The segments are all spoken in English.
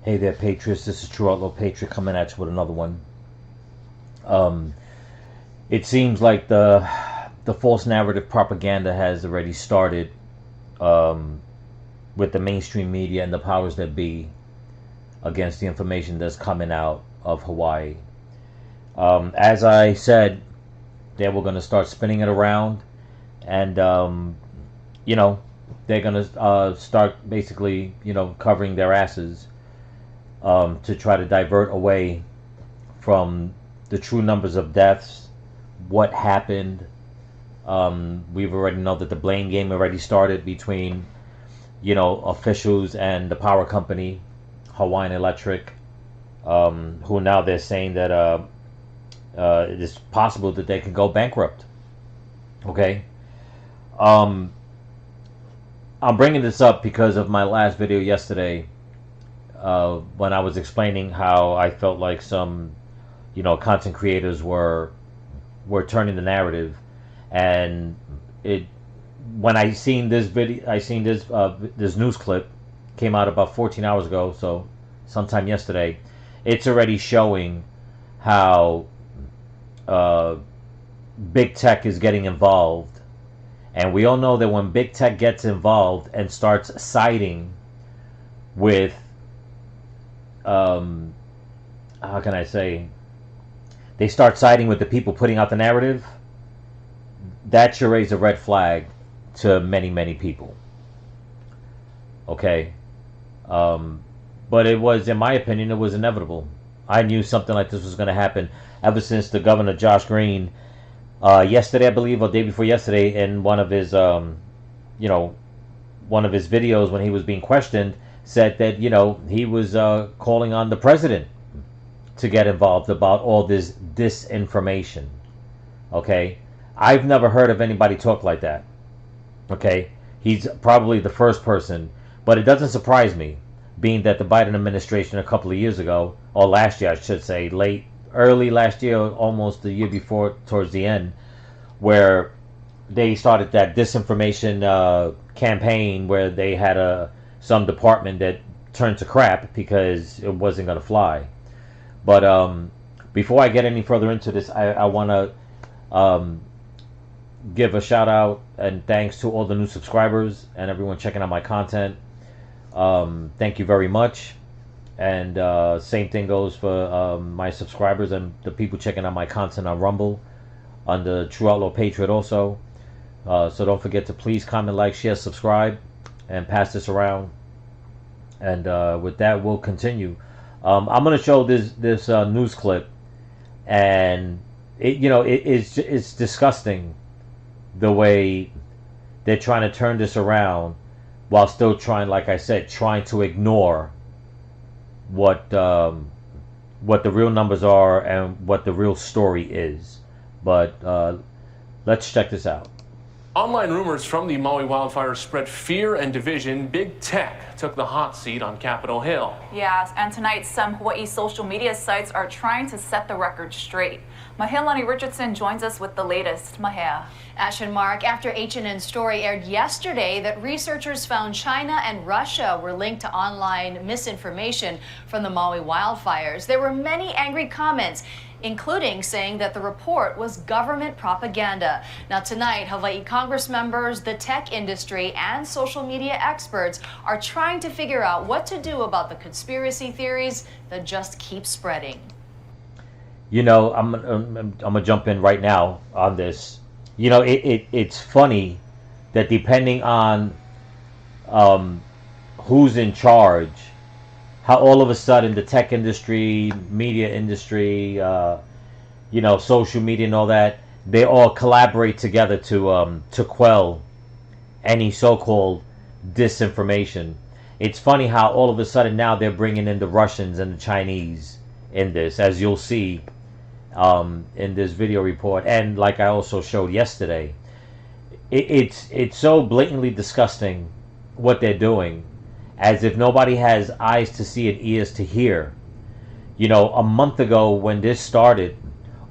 Hey there, Patriots. This is True Outlaw Patriot coming at you with another one. Um, it seems like the false narrative propaganda has already started um, with the mainstream media and the powers that be against the information that's coming out of Hawaii. As I said, they were going to start spinning it around, and you know, they're going to start basically, covering their asses to try to divert away from the true numbers of deaths, what happened. We've already know that the blame game already started between, officials and the power company, Hawaiian Electric, who now they're saying that it is possible that they can go bankrupt. Okay. Um, I'm bringing this up because of my last video yesterday, when I was explaining how I felt like some, content creators were turning the narrative, and it when I seen this video, I seen this news clip came out about 14 hours ago, so sometime yesterday. It's already showing how uh, big tech is getting involved, and we all know that when big tech gets involved and starts siding with, um, how can I say, they start siding with the people putting out the narrative, that should raise a red flag to many, many people. Okay? Um, but it was, in my opinion, it was inevitable. I knew something like this was going to happen ever since the governor, Josh Green, yesterday, I believe, or day before yesterday, in one of his, you know, one of his videos when he was being questioned, said that, he was calling on the president to get involved about all this disinformation. Okay? I've never heard of anybody talk like that. Okay? He's probably the first person, but it doesn't surprise me, being that the Biden administration a couple of years ago, or last year I should say, early last year, almost the year before, towards the end, where they started that disinformation campaign where they had some department that turned to crap because it wasn't going to fly. But before I get any further into this, I want to give a shout out and thanks to all the new subscribers and everyone checking out my content. Thank you very much. And same thing goes for my subscribers and the people checking out my content on Rumble, on the True Outlaw Patriot also. So don't forget to please comment, like, share, subscribe, and pass this around. And with that, we'll continue. I'm going to show this news clip, and it's disgusting the way they're trying to turn this around while still trying, like I said, trying to ignore what the real numbers are and what the real story is. But let's check this out. Online rumors from the Maui wildfires spread fear and division. Big tech took the hot seat on Capitol Hill. Yes, and tonight some Hawaii social media sites are trying to set the record straight. Mahea Richardson joins us with the latest. Mahea. Ash and Mark, after H&N's story aired yesterday that researchers found China and Russia were linked to online misinformation from the Maui wildfires, there were many angry comments, including saying that the report was government propaganda. Now tonight, Hawaii Congress members, the tech industry, and social media experts are trying to figure out what to do about the conspiracy theories that just keep spreading. I'm gonna jump in right now on this. It's funny that depending on who's in charge, how all of a sudden the tech industry, media industry, social media and all that, they all collaborate together to quell any so-called disinformation. It's funny how all of a sudden now they're bringing in the Russians and the Chinese in this, as you'll see in this video report, and like I also showed yesterday. It's so blatantly disgusting what they're doing, as if nobody has eyes to see and ears to hear. A month ago when this started,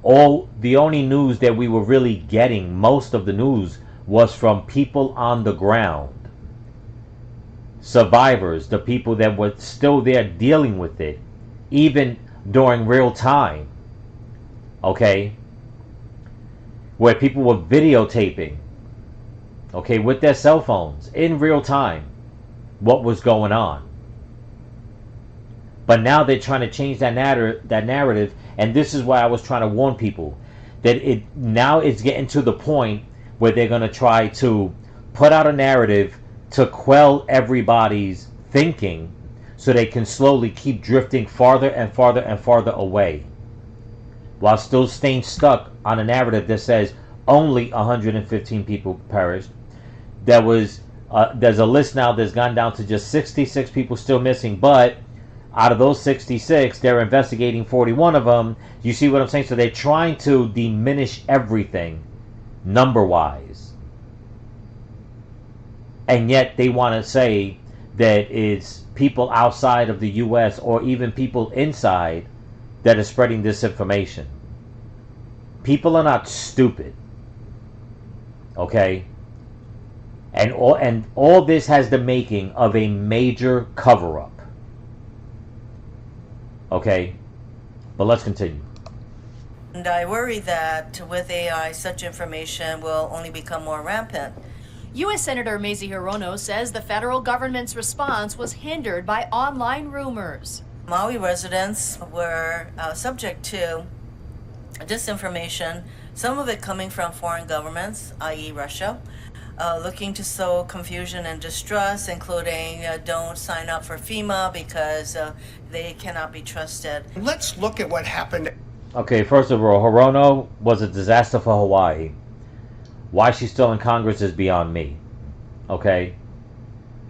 the only news that we were really getting, most of the news, was from people on the ground. survivors, the people that were still there dealing with it, even during real time, okay, where people were videotaping, okay, with their cell phones in real time what was going on. But now they're trying to change that narrative, and this is why I was trying to warn people that it's getting to the point where they're going to try to put out a narrative to quell everybody's thinking so they can slowly keep drifting farther and farther and farther away, while still staying stuck on a narrative that says only 115 people perished. There's a list now that's gone down to just 66 people still missing, but out of those 66, they're investigating 41 of them. You see what I'm saying? So they're trying to diminish everything number-wise. And yet they want to say that it's people outside of the U.S. or even people inside that are spreading disinformation. People are not stupid. Okay? And all this has the making of a major cover-up. Okay? But let's continue. And I worry that with AI, such information will only become more rampant. U.S. Senator Mazie Hirono says the federal government's response was hindered by online rumors. Maui residents were subject to disinformation, some of it coming from foreign governments, i.e. Russia, looking to sow confusion and distrust, including don't sign up for FEMA because they cannot be trusted. Let's look at what happened. Okay, first of all, Hirono was a disaster for Hawaii. Why she's still in Congress is beyond me. Okay?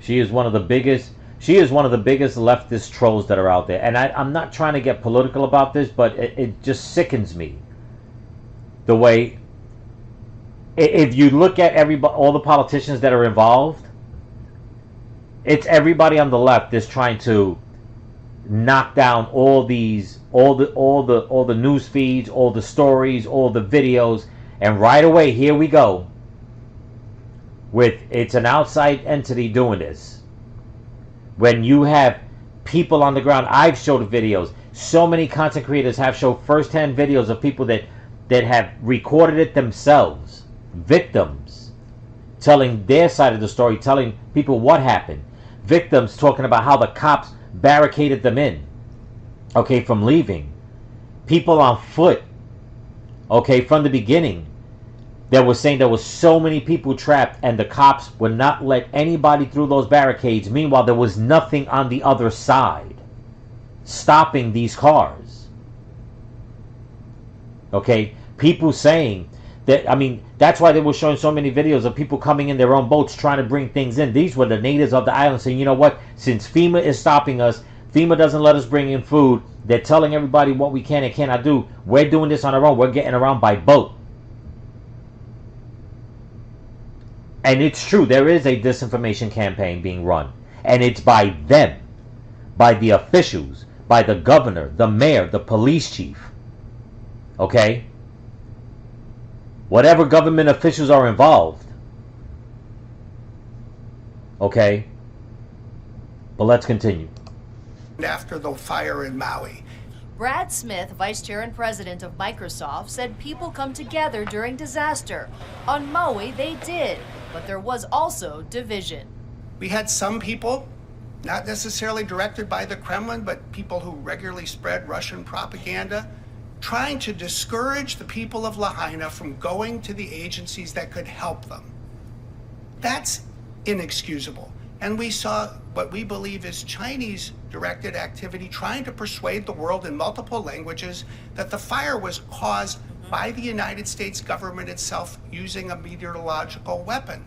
She is one of the biggest leftist trolls that are out there. And I'm not trying to get political about this, but it just sickens me. The way, if you look at all the politicians that are involved, it's everybody on the left that's trying to knock down all the news feeds, all the stories, all the videos, and right away here we go with it's an outside entity doing this. When you have people on the ground, I've showed videos. So many content creators have showed firsthand videos of people that have recorded it themselves, victims, telling their side of the story, telling people what happened. Victims talking about how the cops barricaded them in, okay, from leaving. People on foot, okay, from the beginning, that was saying there was so many people trapped and the cops would not let anybody through those barricades. Meanwhile, there was nothing on the other side stopping these cars. Okay, people saying that, I mean, that's why they were showing so many videos of people coming in their own boats trying to bring things in. These were the natives of the island saying, you know what, since FEMA is stopping us, FEMA doesn't let us bring in food, they're telling everybody what we can and cannot do. We're doing this on our own. We're getting around by boat. And it's true, there is a disinformation campaign being run. And it's by them, by the officials, by the governor, the mayor, the police chief. Okay? Whatever government officials are involved. Okay? But let's continue. After the fire in Maui. Brad Smith, vice chair and president of Microsoft, said people come together during disaster. On Maui, they did, but there was also division. We had some people, not necessarily directed by the Kremlin, but people who regularly spread Russian propaganda, trying to discourage the people of Lahaina from going to the agencies that could help them. That's inexcusable. And we saw what we believe is Chinese-directed activity trying to persuade the world in multiple languages that the fire was caused by the United States government itself using a meteorological weapon.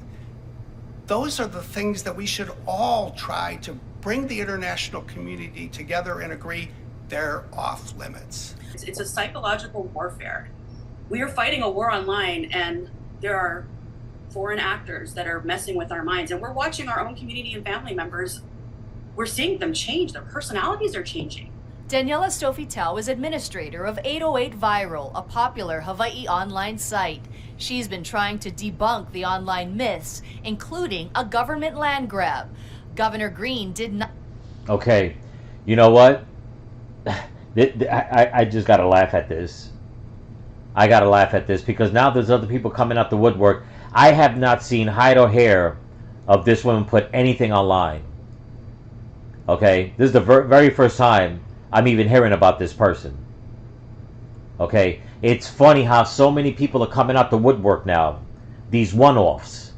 Those are the things that we should all try to bring the international community together and agree they're off limits. It's a psychological warfare. We are fighting a war online, and there are foreign actors that are messing with our minds, and we're watching our own community and family members. We're seeing them change. Their personalities are changing. Daniela Stofitel is administrator of 808 Viral, a popular Hawaii online site. She's been trying to debunk the online myths, including a government land grab. Governor Green did not. Okay, you know what? I just gotta laugh at this. I gotta laugh at this because now there's other people coming out the woodwork. I have not seen hide or hair of this woman put anything online. Okay, this is the very first time I'm even hearing about this person. Okay, it's funny how so many people are coming out the woodwork now, these one-offs,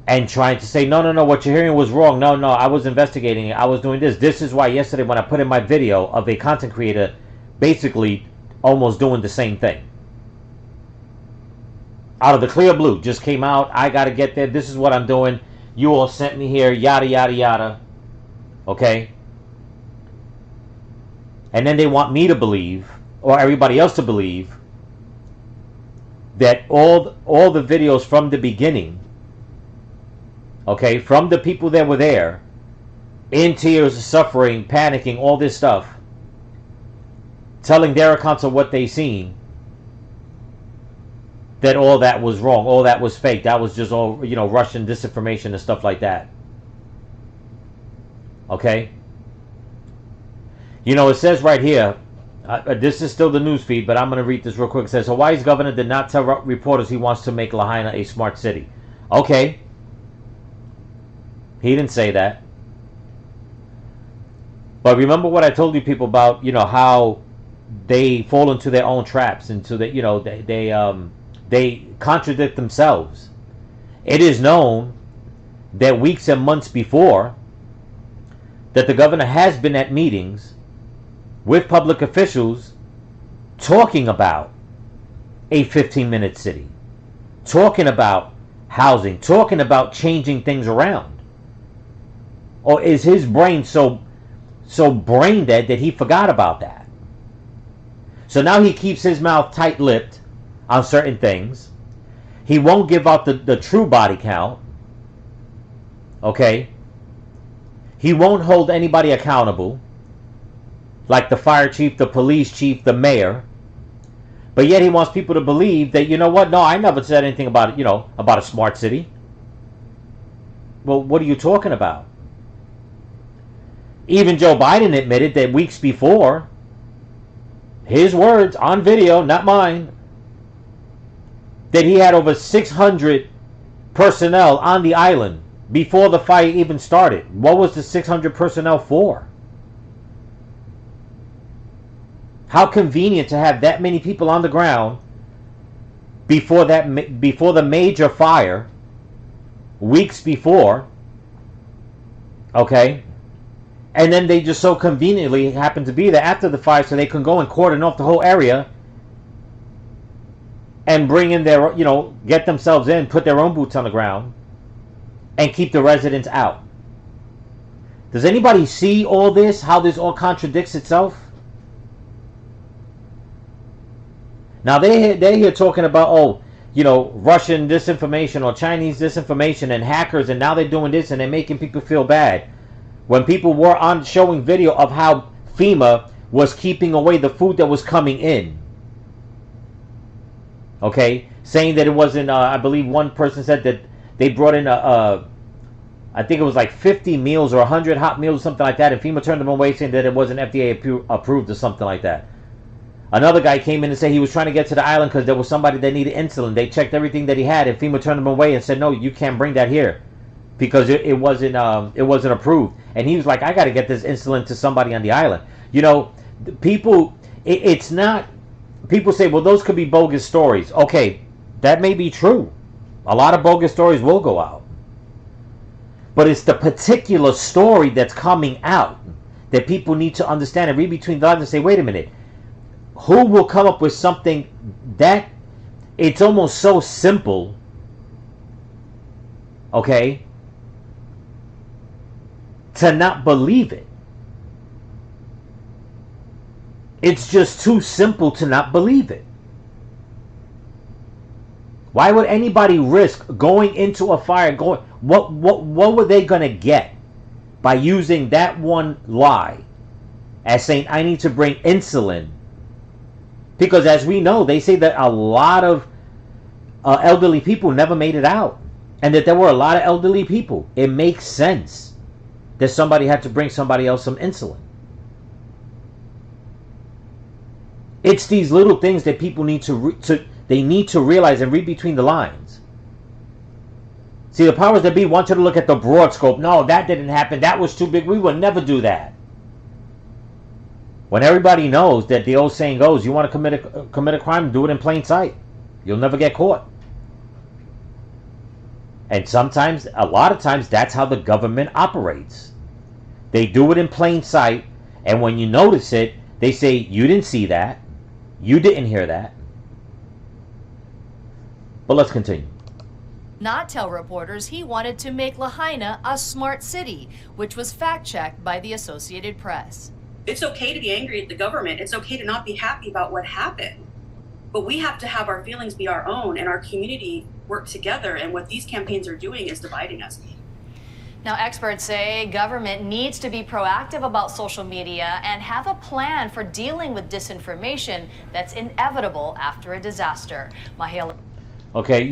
and trying to say, no, what you're hearing was wrong. No, I was investigating it. I was doing this. This is why yesterday when I put in my video of a content creator basically almost doing the same thing. Out of the clear blue, just came out. I got to get there. This is what I'm doing. You all sent me here, yada, yada, yada. Okay? And then they want me to believe, or everybody else to believe, that all the videos from the beginning, okay, from the people that were there, in tears, suffering, panicking, all this stuff, telling their accounts of what they seen, that all that was wrong, all that was fake, that was just all, Russian disinformation and stuff like that. Okay? It says right here, this is still the news feed, but I'm going to read this real quick. It says, Hawaii's governor did not tell reporters he wants to make Lahaina a smart city. Okay. He didn't say that. But remember what I told you people about, how they fall into their own traps, into the, they contradict themselves. It is known that weeks and months before that the governor has been at meetings with public officials talking about a 15-minute city, talking about housing, talking about changing things around. Or is his brain so brain dead that he forgot about that? So now he keeps his mouth tight-lipped on certain things. He won't give out the true body count. Okay? He won't hold anybody accountable, like the fire chief, the police chief, the mayor. But yet he wants people to believe that, you know what? No, I never said anything about it, about a smart city. Well, what are you talking about? Even Joe Biden admitted that weeks before, his words on video, not mine, that he had over 600 personnel on the island before the fire even started. What was the 600 personnel for? How convenient to have that many people on the ground before the major fire, weeks before, okay? And then they just so conveniently happen to be there after the fire so they can go and cordon off the whole area and bring in their, get themselves in, put their own boots on the ground and keep the residents out. Does anybody see all this, how this all contradicts itself? Now they're here talking about, Russian disinformation or Chinese disinformation and hackers, and now they're doing this and they're making people feel bad. When people were on showing video of how FEMA was keeping away the food that was coming in. Okay? Saying that it wasn't, I believe one person said that they brought in I think it was like 50 meals or 100 hot meals or something like that, and FEMA turned them away saying that it wasn't FDA approved or something like that. Another guy came in and said he was trying to get to the island because there was somebody that needed insulin. They checked everything that he had, and FEMA turned him away and said, no, you can't bring that here because it wasn't approved. And he was like, I got to get this insulin to somebody on the island. People, it's not, people say, well, those could be bogus stories. Okay, that may be true. A lot of bogus stories will go out. But it's the particular story that's coming out that people need to understand and read between the lines and say, wait a minute, who will come up with something that it's almost so simple, okay, to not believe it? It's just too simple to not believe it. Why would anybody risk going into a fire? What were they going to get by using that one lie as saying, I need to bring insulin? Because as we know, they say that a lot of elderly people never made it out. and that there were a lot of elderly people. It makes sense that somebody had to bring somebody else some insulin. It's these little things that people need they need to realize and read between the lines. See, the powers that be want you to look at the broad scope. No, that didn't happen. That was too big. We would never do that. When everybody knows that the old saying goes, you want to commit a crime, do it in plain sight. You'll never get caught. And sometimes, a lot of times, that's how the government operates. They do it in plain sight, and when you notice it, they say, you didn't see that. You didn't hear that. But let's continue. Not tell reporters he wanted to make Lahaina a smart city, which was fact-checked by the Associated Press. It's okay to be angry at the government. It's okay to not be happy about what happened. But we have to have our feelings be our own and our community work together. And what these campaigns are doing is dividing us. Now, experts say government needs to be proactive about social media and have a plan for dealing with disinformation that's inevitable after a disaster. Mahela. Okay,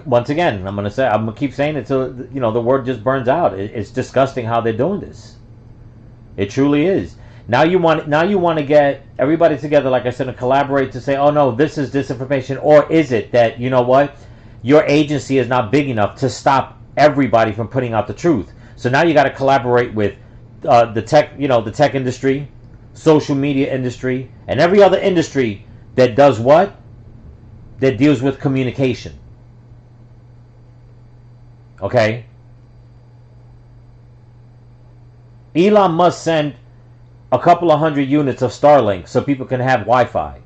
once again, I'm going to keep saying it till, the word just burns out. It's disgusting how they're doing this. It truly is. Now you want to get everybody together, like I said, and collaborate to say, oh no, this is disinformation, or is it that, you know what, your agency is not big enough to stop everybody from putting out the truth. So now you got to collaborate with the tech industry, social media industry, and every other industry that does what? That deals with communication. Okay? Elon Musk sent a couple of 100 units of Starlink so people can have Wi-Fi.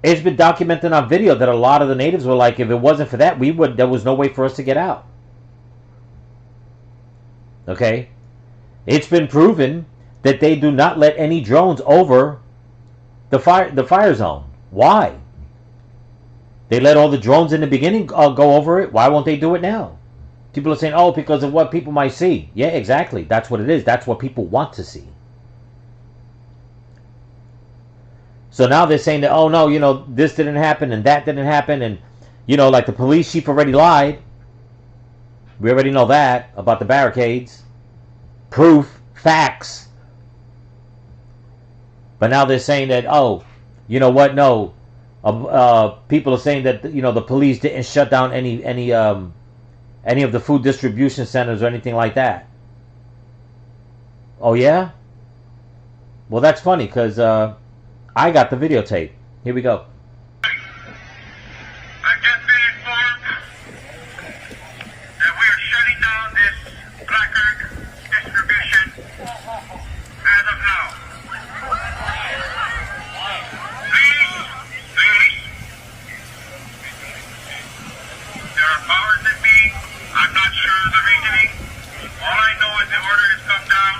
It's been documented on video that a lot of the natives were like, if it wasn't for that, there was no way for us to get out. Okay? It's been proven that they do not let any drones over the fire zone. Why? They let all the drones in the beginning go over it. Why won't they do it now? People are saying, oh, because of what people might see. Yeah, exactly. That's what it is. That's what people want to see. So now they're saying that, oh, no, this didn't happen and that didn't happen. And, like the police chief already lied. We already know that about the barricades. Proof, facts. But now they're saying that, oh, you know what? No. People are saying that, the police didn't shut down any of the food distribution centers or anything like that. Oh, yeah? Well, that's funny because I got the videotape. Here we go. I've just been informed that we are shutting down this placard distribution as of now. Please, there are powers that be. I'm not sure of the reasoning. All I know is the order has come down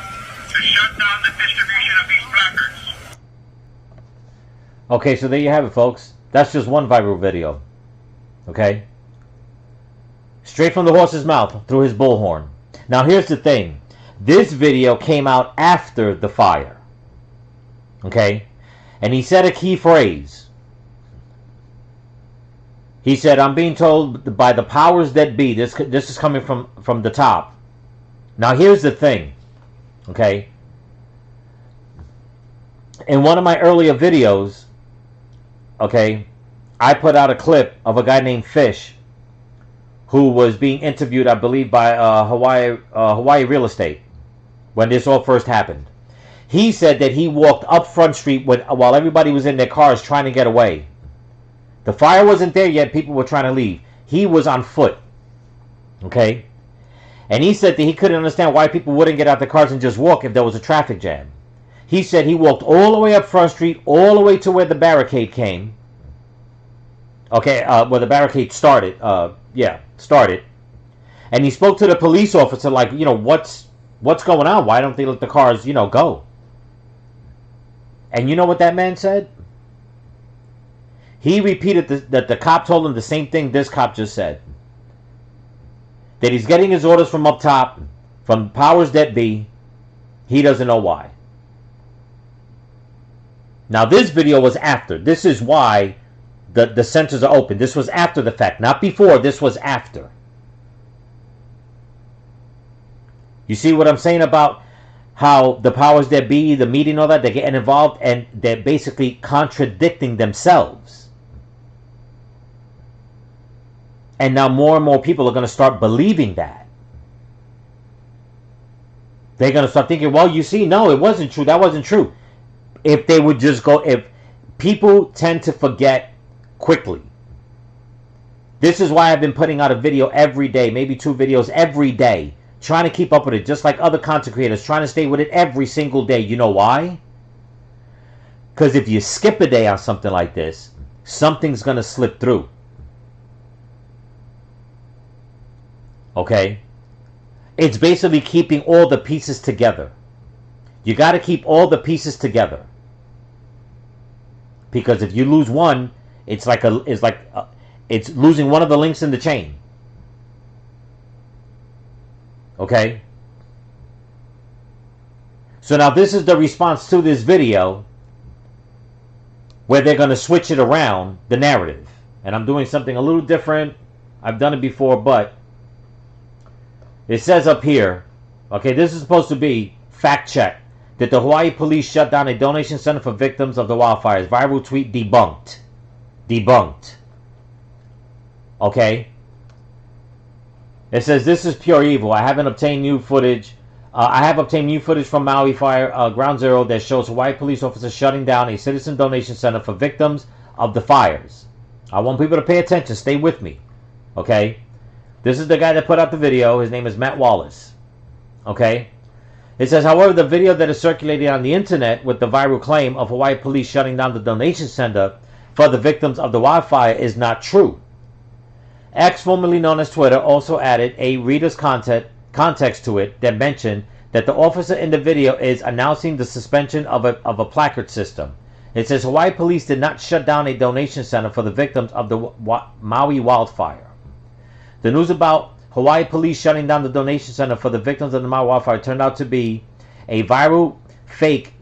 to shut down the distribution of these placards. Okay, so there you have it, folks. That's just one viral video. Okay? Straight from the horse's mouth through his bullhorn. Now, here's the thing. This video came out after the fire. Okay? And he said a key phrase. He said, I'm being told by the powers that be. This is coming from the top. Now, here's the thing. Okay? In one of my earlier videos, okay, I put out a clip of a guy named Fish who was being interviewed, I believe, by Hawaii Real Estate when this all first happened. He said that he walked up Front Street while everybody was in their cars trying to get away. The fire wasn't there yet. People were trying to leave. He was on foot. Okay? And he said that he couldn't understand why people wouldn't get out their cars and just walk if there was a traffic jam. He said he walked all the way up Front Street, all the way to where the barricade came. Okay, where the barricade started. Started. And he spoke to the police officer like, what's going on? Why don't they let the cars, go? And you know what that man said? He repeated that the cop told him the same thing this cop just said. That he's getting his orders from up top, from powers that be. He doesn't know why. Now, this video was after. This is why the centers are open. This was after the fact, not before. This was after. You see what I'm saying about how the powers that be, the media and all that, they're getting involved and they're basically contradicting themselves. And now more and more people are going to start believing that. They're going to start thinking, well, you see, no, it wasn't true. That wasn't true. If they would just go, if people tend to forget quickly. This is why I've been putting out a video every day, maybe 2 videos every day, trying to keep up with it, just like other content creators, trying to stay with it every single day. You know why? Because if you skip a day on something like this, something's going to slip through. Okay? It's basically keeping all the pieces together. You got to keep all the pieces together. Because if you lose one, it's losing one of the links in the chain. Okay? So now this is the response to this video where they're going to switch it around, the narrative. And I'm doing something a little different. I've done it before, but it says up here, okay, this is supposed to be fact check, that the Hawaii police shut down a donation center for victims of the wildfires. Viral tweet debunked. Debunked. Okay? It says, this is pure evil. I have obtained new footage from Maui Fire Ground Zero that shows Hawaii police officers shutting down a citizen donation center for victims of the fires. I want people to pay attention. Stay with me. Okay? This is the guy that put out the video. His name is Matt Wallace. Okay? It says, however, the video that is circulating on the internet with the viral claim of Hawaii police shutting down the donation center for the victims of the wildfire is not true. X, formerly known as Twitter, also added a reader's context to it that mentioned that the officer in the video is announcing the suspension of a placard system. It says Hawaii police did not shut down a donation center for the victims of the Maui wildfire. The news about Hawaii police shutting down the donation center for the victims of the Maui wildfire turned out to be a viral fake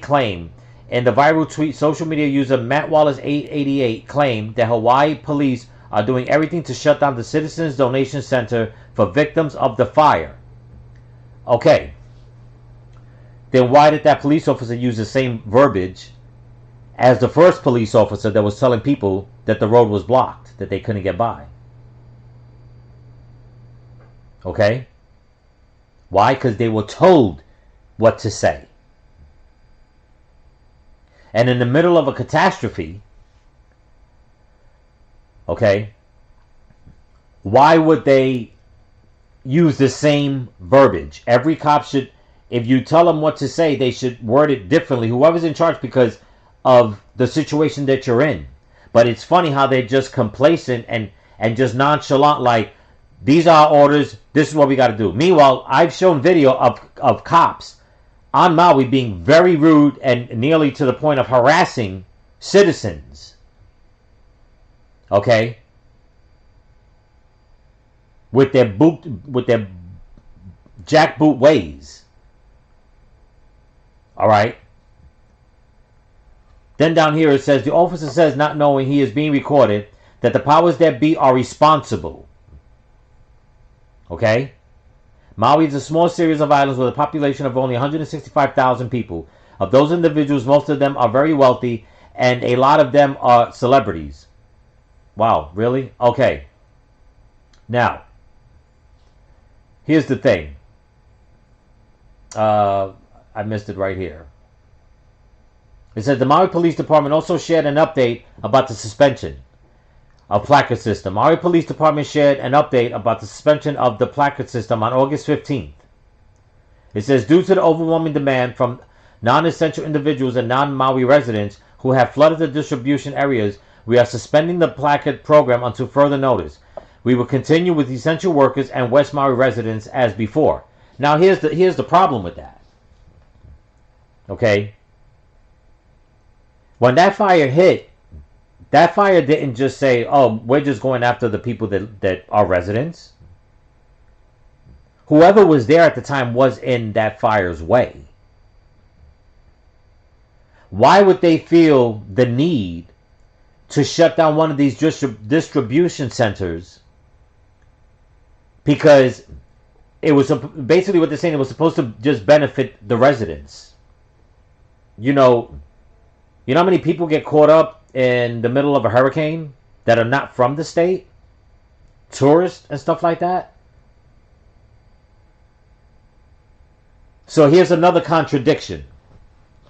claim. In the viral tweet, social media user Matt Wallace 888 claimed that Hawaii police are doing everything to shut down the Citizens Donation Center for victims of the fire. Okay. Then why did that police officer use the same verbiage as the first police officer that was telling people that the road was blocked, that they couldn't get by? Okay? Why? Because they were told what to say. And in the middle of a catastrophe, okay, why would they use the same verbiage? Every cop should, if you tell them what to say, they should word it differently. Whoever's in charge, because of the situation that you're in. But it's funny how they're just complacent and just nonchalant, like, these are our orders, this is what we got to do. Meanwhile, I've shown video of cops on Maui being very rude and nearly to the point of harassing citizens. Okay? With their jackboot ways. Alright? Then down here it says, the officer says, not knowing he is being recorded, that the powers that be are responsible. Okay? Maui is a small series of islands with a population of only 165,000 people. Of those individuals, most of them are very wealthy, and a lot of them are celebrities. Wow, really? Okay. Now, here's the thing. I missed it right here. It says the Maui Police Department also shared an update about the suspension of placard system. Maui Police Department shared an update about the suspension of the placard system on August 15th. It says, due to the overwhelming demand from non-essential individuals and non-Maui residents who have flooded the distribution areas, we are suspending the placard program until further notice. We will continue with essential workers and West Maui residents as before. Now here's the problem with that. Okay? When that fire hit, that fire didn't just say, oh, we're just going after the people that are residents. Whoever was there at the time was in that fire's way. Why would they feel the need to shut down one of these distribution centers because it was basically what they're saying. It was supposed to just benefit the residents. You know how many people get caught up in the middle of a hurricane that are not from the state? Tourists and stuff like that. So here's another contradiction.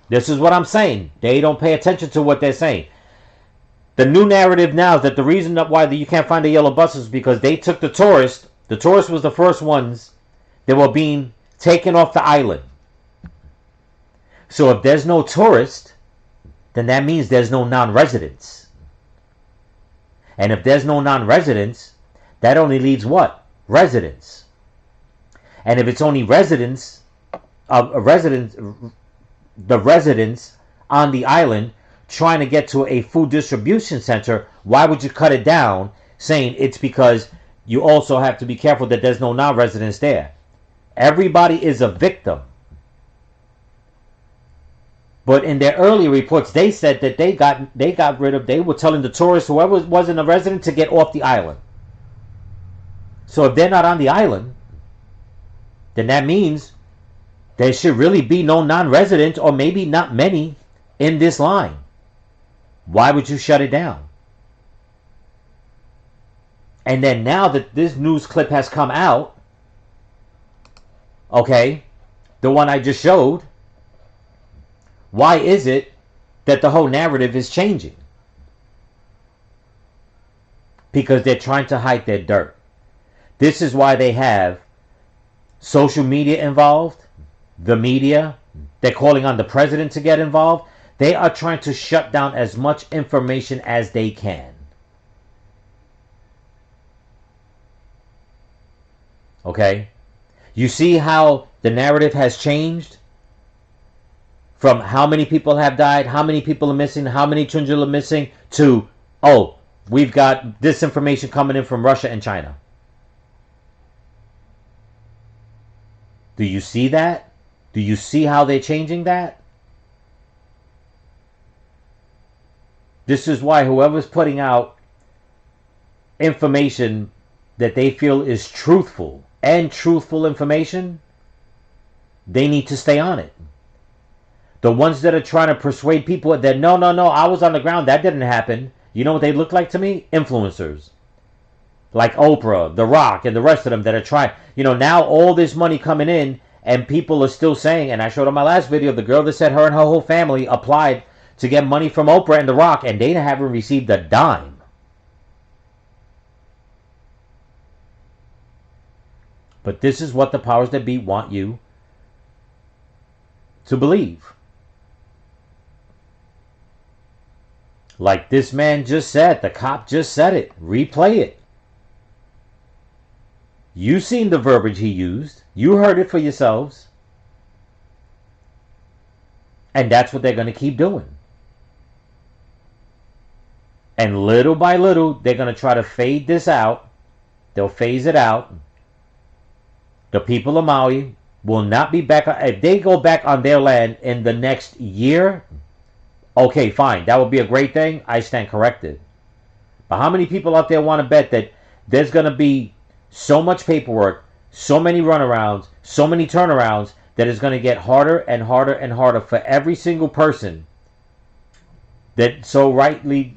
This is what I'm saying. They don't pay attention to what they're saying. The new narrative now is that the reason why you can't find the yellow buses is because they took the tourists. The tourists was the first ones that were being taken off the island. So if there's no tourist, then that means there's no non-residents. And if there's no non-residents, that only leaves what? Residents. And if it's only residents, the residents on the island trying to get to a food distribution center, why would you cut it down saying it's because you also have to be careful that there's no non-residents there? Everybody is a victim. But in their earlier reports, they said that they were telling the tourists, whoever wasn't a resident, to get off the island. So if they're not on the island, then that means there should really be no non-residents, or maybe not many, in this line. Why would you shut it down? And then now that this news clip has come out, okay, the one I just showed, why is it that the whole narrative is changing? Because they're trying to hide their dirt. This is why they have social media involved, the media. They're calling on the president to get involved. They are trying to shut down as much information as they can. Okay? You see how the narrative has changed? From how many people have died, how many people are missing, how many children are missing, to, oh, we've got disinformation coming in from Russia and China. Do you see that? Do you see how they're changing that? This is why whoever's putting out information that they feel is truthful and truthful information, they need to stay on it. The ones that are trying to persuade people that no, I was on the ground, that didn't happen. You know what they look like to me? Influencers. Like Oprah, The Rock, and the rest of them that are trying. You know, now all this money coming in, and people are still saying, and I showed on my last video, the girl that said her and her whole family applied to get money from Oprah and The Rock, and they haven't received a dime. But this is what the powers that be want you to believe. Like this man just said, the cop just said it. Replay it. You seen the verbiage he used. You heard it for yourselves. And that's what they're going to keep doing. And little by little, they're going to try to fade this out. They'll phase it out. The people of Maui will not be back. If they go back on their land in the next year, okay, fine. That would be a great thing. I stand corrected. But how many people out there want to bet that there's going to be so much paperwork, so many runarounds, so many turnarounds, that it's going to get harder and harder and harder for every single person that so rightly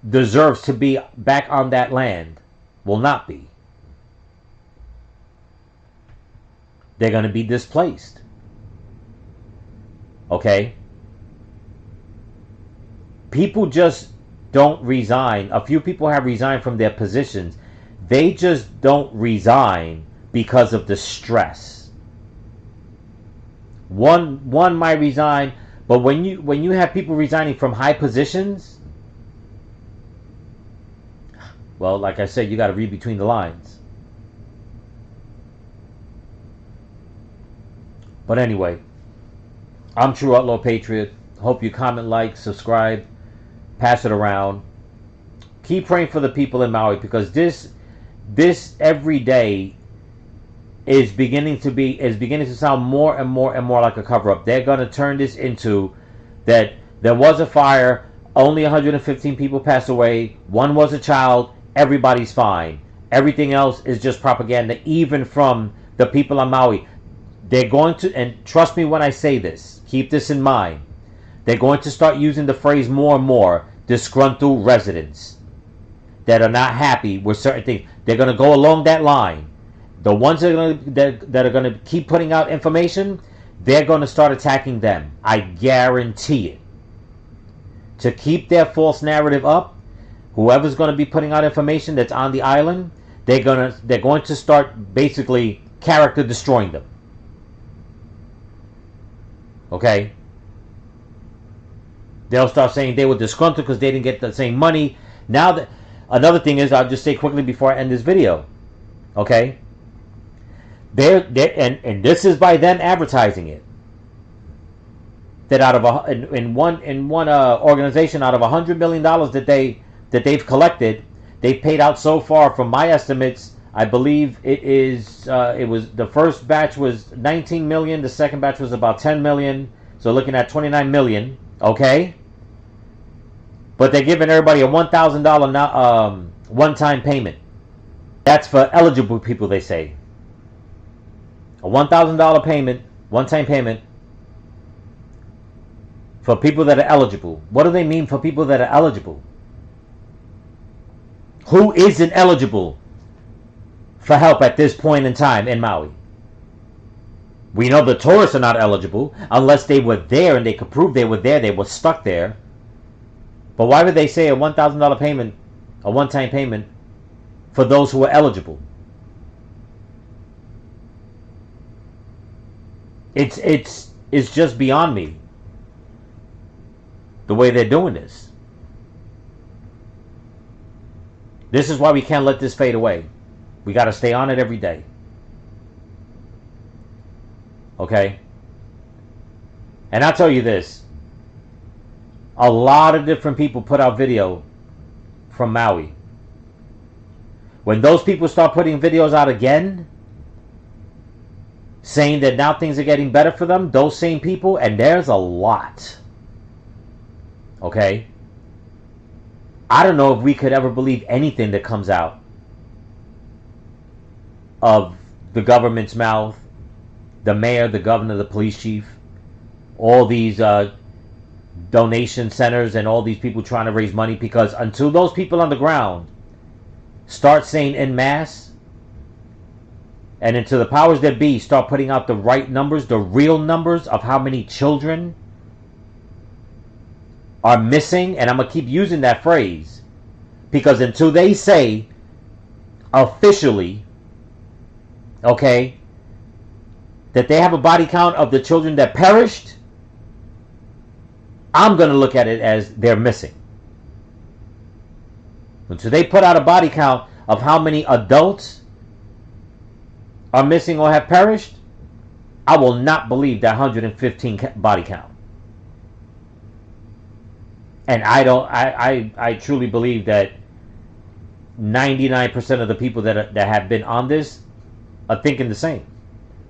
deserves to be back on that land will not be. They're going to be displaced. Okay? People just don't resign. A few people have resigned from their positions. They just don't resign because of the stress. One might resign, but when you have people resigning from high positions, well, like I said, you got to read between the lines. But anyway, I'm True Outlaw Patriot. Hope you comment, like, subscribe, pass it around. Keep praying for the people in Maui, because this every day is beginning to sound more and more and more like a cover-up. They're going to turn this into that there was a fire only 115 people passed away. One was a child. Everybody's fine. Everything else is just propaganda, even from the people on Maui. They're going to, and trust me when I say this, keep this in mind, they're going to start using the phrase more and more, disgruntled residents that are not happy with certain things. They're going to go along that line. The ones that are going to keep putting out information, they're going to start attacking them. I guarantee it. To keep their false narrative up, whoever's going to be putting out information that's on the island, they're going to start basically character destroying them. Okay? They'll start saying they were disgruntled because they didn't get the same money. Now that another thing is, I'll just say quickly before I end this video. Okay? And this is by them advertising it. That out of in one organization, out of $100 million that they've collected, they've paid out so far, from my estimates, I believe it was the first batch was 19 million, the second batch was about 10 million, so looking at 29 million. Okay, but they're giving everybody a $1,000 one-time payment. That's for eligible people, they say. A $1,000 payment, one-time payment, for people that are eligible. What do they mean for people that are eligible? Who isn't eligible for help at this point in time in Maui? We know the tourists are not eligible unless they were there and they could prove they were there, they were stuck there. But why would they say a $1,000 payment, a one-time payment, for those who are eligible? It's just beyond me, the way they're doing this. This is why we can't let this fade away. We got to stay on it every day. Okay? And I'll tell you this. A lot of different people put out video from Maui. When those people start putting videos out again, saying that now things are getting better for them, those same people, and there's a lot. Okay? I don't know if we could ever believe anything that comes out of the government's mouth, the mayor, the governor, the police chief, all these donation centers and all these people trying to raise money, because until those people on the ground start saying en masse, and until the powers that be start putting out the right numbers, the real numbers of how many children are missing, and I'm going to keep using that phrase, because until they say officially, okay, that they have a body count of the children that perished, I'm going to look at it as they're missing. Until they put out a body count of how many adults are missing or have perished, I will not believe that 115 body count. And I truly believe that 99% of the people that have been on this are thinking the same.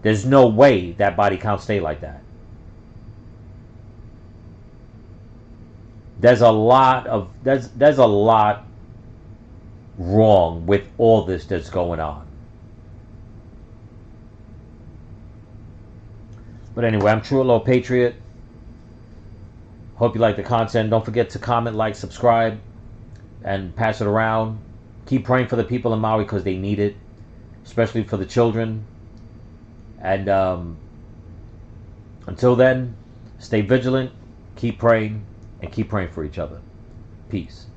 There's no way that body count stay like that. There's a lot wrong with all this that's going on. But anyway, I'm True Low Patriot. Hope you like the content. Don't forget to comment, like, subscribe, and pass it around. Keep praying for the people in Maui because they need it, especially for the children. And until then, stay vigilant, keep praying, and keep praying for each other. Peace.